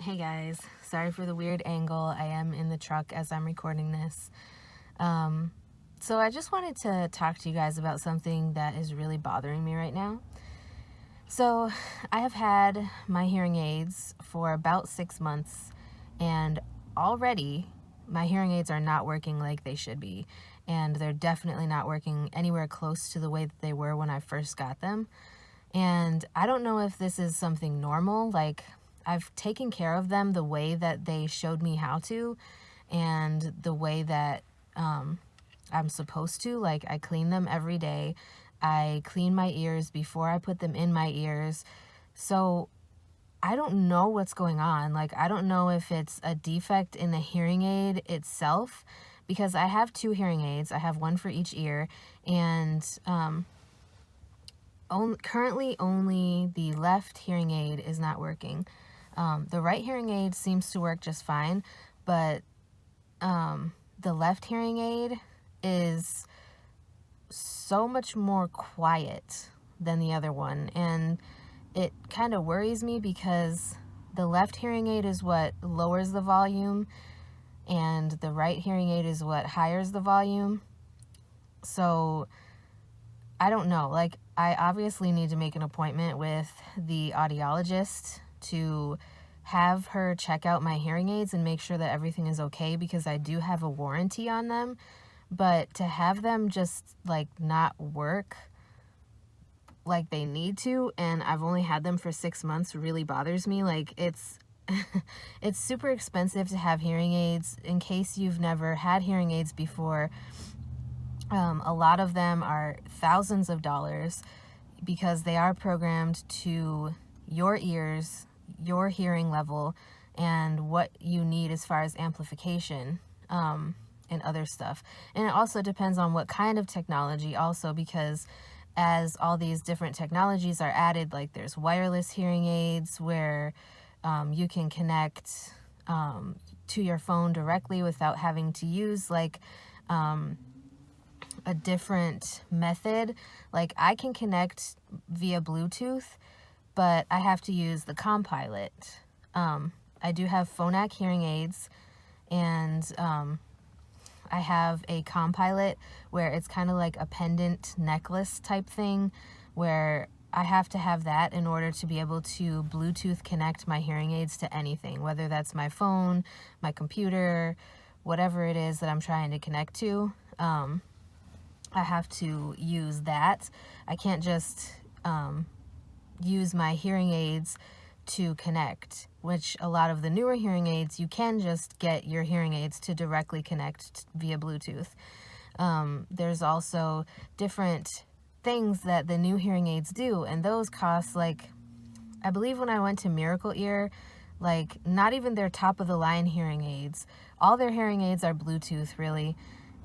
Hey guys, sorry for the weird angle. I am in the truck as I'm recording this. So I just wanted to talk to you guys about something that is really bothering me right now. So I have had my hearing aids for about 6 months, and already my hearing aids are not working like they should be, and they're definitely not working anywhere close to the way that they were when I first got them. And I don't know if this is something normal, like I've taken care of them the way that they showed me how to, and the way that I'm supposed to. Like, I clean them every day. I clean my ears before I put them in my ears. So I don't know what's going on. Like, I don't know if it's a defect in the hearing aid itself, because I have two hearing aids. I have one for each ear, and currently only the left hearing aid is not working. The right hearing aid seems to work just fine, but the left hearing aid is so much more quiet than the other one, and it kind of worries me because the left hearing aid is what lowers the volume and the right hearing aid is what higher the volume. So I don't know. Like, I obviously need to make an appointment with the audiologist to have her check out my hearing aids and make sure that everything is okay, because I do have a warranty on them. But to have them just like not work like they need to, and I've only had them for 6 months, really bothers me. Like, it's it's super expensive to have hearing aids. In case you've never had hearing aids before, a lot of them are thousands of dollars because they are programmed to your ears, your hearing level, and what you need as far as amplification and other stuff. And it also depends on what kind of technology also, because as all these different technologies are added, like there's wireless hearing aids where you can connect to your phone directly without having to use like a different method. Like, I can connect via Bluetooth, but I have to use the Compilot. I do have Phonak hearing aids, and I have a Compilot where it's kind of like a pendant necklace type thing, where I have to have that in order to be able to Bluetooth connect my hearing aids to anything, whether that's my phone, my computer, whatever it is that I'm trying to connect to. I have to use that. I can't just use my hearing aids to connect, which a lot of the newer hearing aids, you can just get your hearing aids to directly connect via Bluetooth. There's also different things that the new hearing aids do, and those cost, like, I believe when I went to Miracle Ear, like, not even their top of the line hearing aids. All their hearing aids are Bluetooth, really,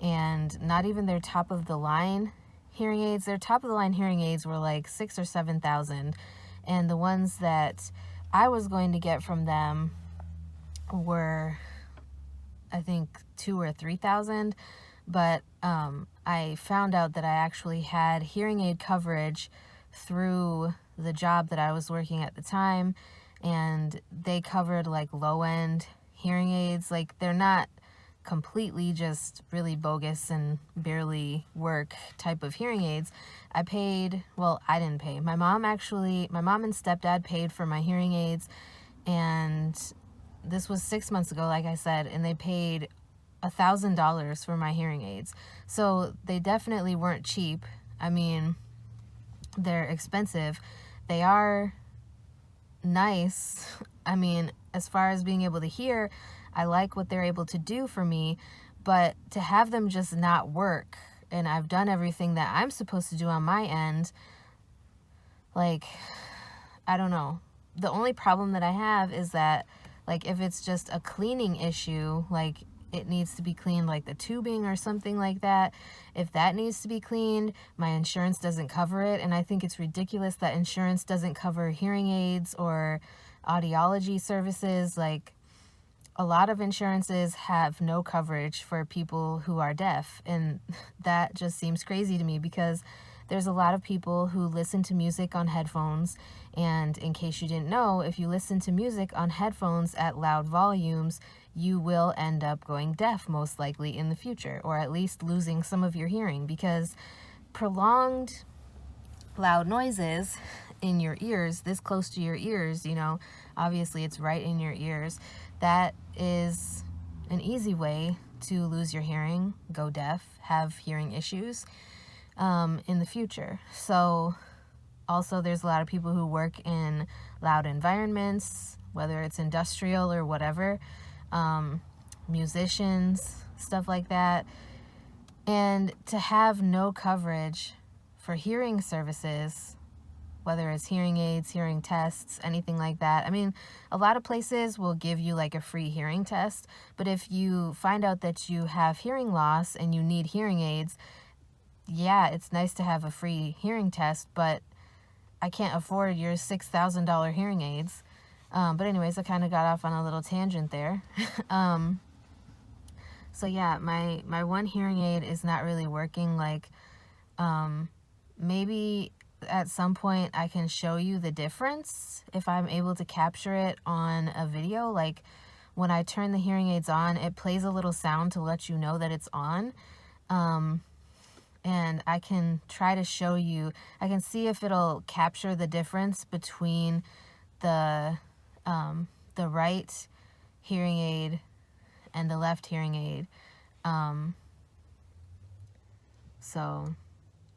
and not even their top of the line hearing aids. Their top of the line hearing aids were like 6,000 or 7,000, and the ones that I was going to get from them were, I think, 2,000 or 3,000. But I found out that I actually had hearing aid coverage through the job that I was working at the time, and they covered like low end hearing aids. Like, they're not completely just really bogus and barely work type of hearing aids. I didn't pay. My mom and stepdad paid for my hearing aids, and this was 6 months ago, like I said, and they paid $1,000 for my hearing aids. So they definitely weren't cheap. I mean, they're expensive. They are nice. I mean, as far as being able to hear, I like what they're able to do for me, but to have them just not work, and I've done everything that I'm supposed to do on my end, like, I don't know. The only problem that I have is that, like, if it's just a cleaning issue, like, it needs to be cleaned, like the tubing or something like that. If that needs to be cleaned, my insurance doesn't cover it, and I think it's ridiculous that insurance doesn't cover hearing aids or audiology services. Like, a lot of insurances have no coverage for people who are deaf, and that just seems crazy to me, because there's a lot of people who listen to music on headphones, and in case you didn't know, if you listen to music on headphones at loud volumes, you will end up going deaf most likely in the future, or at least losing some of your hearing, because prolonged loud noises in your ears, this close to your ears, you know, obviously it's right in your ears, that is an easy way to lose your hearing, go deaf, have hearing issues in the future. So also there's a lot of people who work in loud environments, whether it's industrial or whatever, musicians, stuff like that. And to have no coverage for hearing services, whether it's hearing aids, hearing tests, anything like that. I mean, a lot of places will give you like a free hearing test, but if you find out that you have hearing loss and you need hearing aids, yeah, it's nice to have a free hearing test, but I can't afford your $6,000 hearing aids. But anyways, I kind of got off on a little tangent there. So yeah, my one hearing aid is not really working. Like, maybe at some point I can show you the difference if I'm able to capture it on a video. Like when I turn the hearing aids on, it plays a little sound to let you know that it's on. And I can try to show you, I can see if it'll capture the difference between the right hearing aid and the left hearing aid. So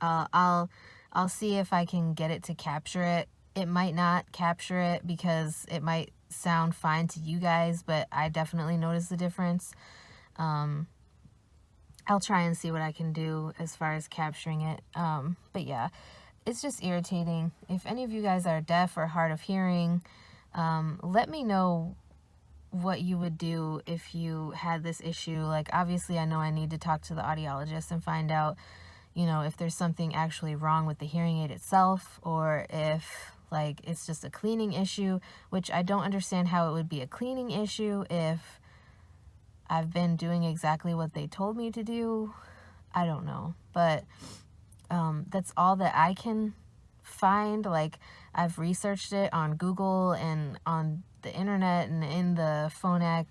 I'll see if I can get it to capture it. It might not capture it because it might sound fine to you guys, but I definitely notice the difference. I'll try and see what I can do as far as capturing it. But yeah, it's just irritating. If any of you guys are deaf or hard of hearing, let me know what you would do if you had this issue. Like, obviously I know I need to talk to the audiologist and find out, you know, if there's something actually wrong with the hearing aid itself, or if like it's just a cleaning issue, which I don't understand how it would be a cleaning issue if I've been doing exactly what they told me to do. I don't know, but that's all that I can find. Like, I've researched it on Google and on the internet and in the Phonak,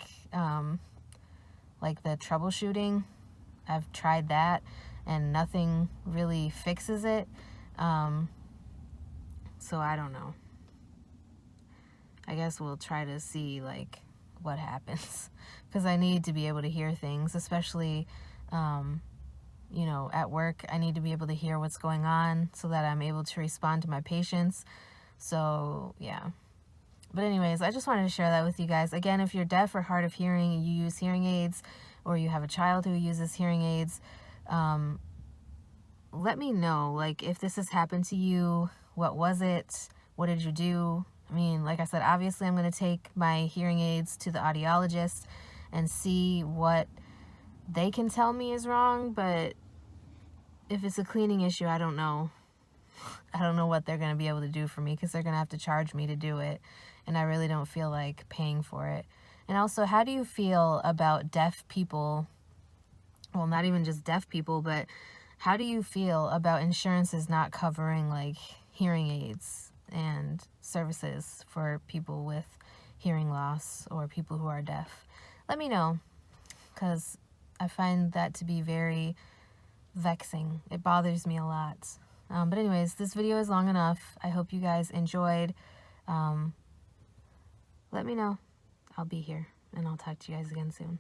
like the troubleshooting. I've tried that and nothing really fixes it. So I don't know. I guess we'll try to see like what happens, because I need to be able to hear things, especially you know, at work. I need to be able to hear what's going on so that I'm able to respond to my patients. So yeah. But anyways, I just wanted to share that with you guys. Again, if you're deaf or hard of hearing and you use hearing aids, or you have a child who uses hearing aids, let me know, like, if this has happened to you. What was it? What did you do? I mean, like I said, obviously I'm going to take my hearing aids to the audiologist and see what they can tell me is wrong, but if it's a cleaning issue, I don't know. I don't know what they're going to be able to do for me, because they're going to have to charge me to do it, and I really don't feel like paying for it. And also, how do you feel about deaf people? Well, not even just deaf people, but how do you feel about insurances not covering like hearing aids and services for people with hearing loss or people who are deaf? Let me know, because I find that to be very vexing. It bothers me a lot. But anyways, this video is long enough. I hope you guys enjoyed. Let me know. I'll be here, and I'll talk to you guys again soon.